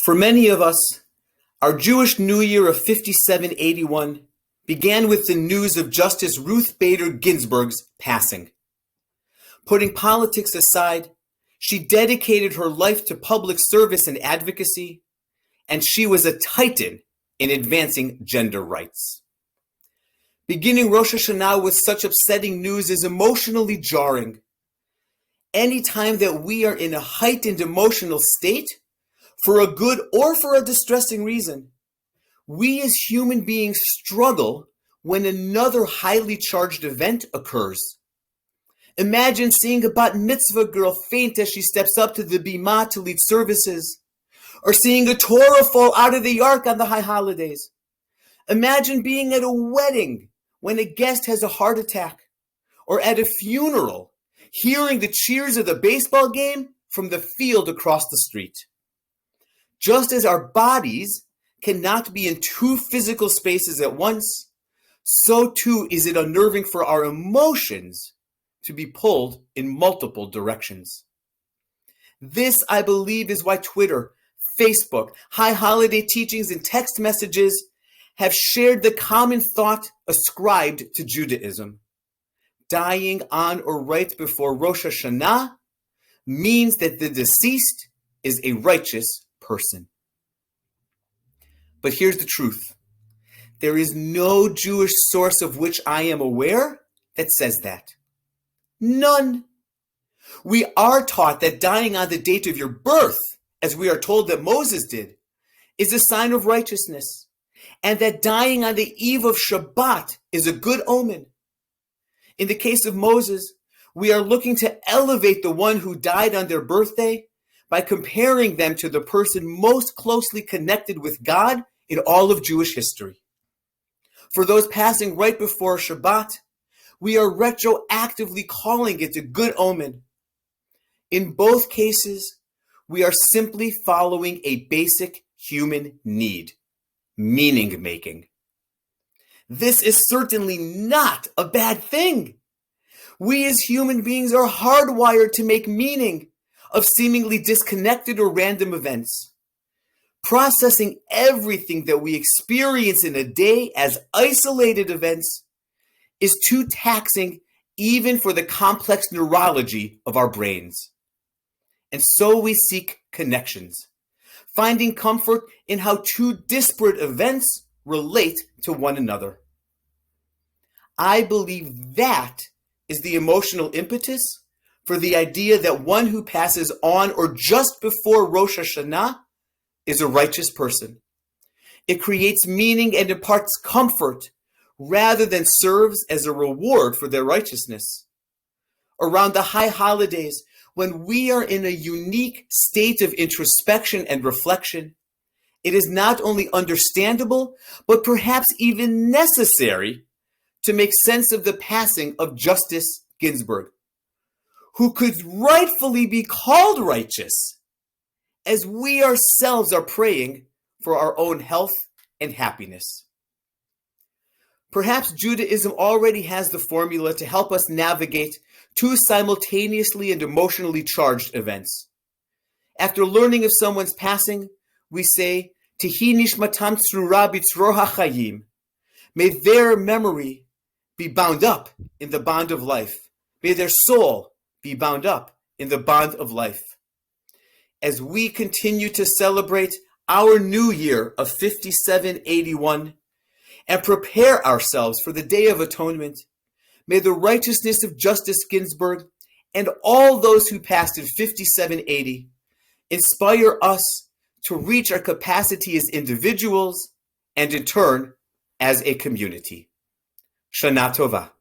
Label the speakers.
Speaker 1: For many of us, our Jewish New Year of 5781 began with the news of Justice Ruth Bader Ginsburg's passing. Putting politics aside, she dedicated her life to public service and advocacy, and she was a titan in advancing gender rights. Beginning Rosh Hashanah with such upsetting news is emotionally jarring. Any time that we are in a heightened emotional state, for a good or for a distressing reason, we as human beings struggle when another highly charged event occurs. Imagine seeing a bat mitzvah girl faint as she steps up to the bimah to lead services, or seeing a Torah fall out of the ark on the high holidays. Imagine being at a wedding when a guest has a heart attack, or at a funeral, hearing the cheers of the baseball game from the field across the street. Just as our bodies cannot be in two physical spaces at once, so too is it unnerving for our emotions to be pulled in multiple directions. This, I believe, is why Twitter, Facebook, high holiday teachings, and text messages have shared the common thought ascribed to Judaism. Dying on or right before Rosh Hashanah means that the deceased is a righteous person. But here's the truth. There is no Jewish source of which I am aware that says that. None. We are taught that dying on the date of your birth, as we are told that Moses did, is a sign of righteousness, and that dying on the eve of Shabbat is a good omen. In the case of Moses, we are looking to elevate the one who died on their birthday by comparing them to the person most closely connected with God in all of Jewish history. For those passing right before Shabbat, we are retroactively calling it a good omen. In both cases, we are simply following a basic human need, meaning making. This is certainly not a bad thing. We as human beings are hardwired to make meaning of seemingly disconnected or random events. Processing everything that we experience in a day as isolated events is too taxing even for the complex neurology of our brains. And so we seek connections, finding comfort in how two disparate events relate to one another. I believe that is the emotional impetus for the idea that one who passes on or just before Rosh Hashanah is a righteous person. It creates meaning and imparts comfort rather than serves as a reward for their righteousness. Around the high holidays, when we are in a unique state of introspection and reflection, it is not only understandable, but perhaps even necessary to make sense of the passing of Justice Ginsburg, who could rightfully be called righteous, as we ourselves are praying for our own health and happiness. Perhaps Judaism already has the formula to help us navigate two simultaneously and emotionally charged events. After learning of someone's passing, we say, Tehi nishmatam tzrura b'tzror hachayim. May their memory be bound up in the bond of life. May their soul be bound up in the bond of life. As we continue to celebrate our new year of 5781 and prepare ourselves for the Day of Atonement, may the righteousness of Justice Ginsburg and all those who passed in 5780 inspire us to reach our capacity as individuals and in turn as a community. Shana Tova.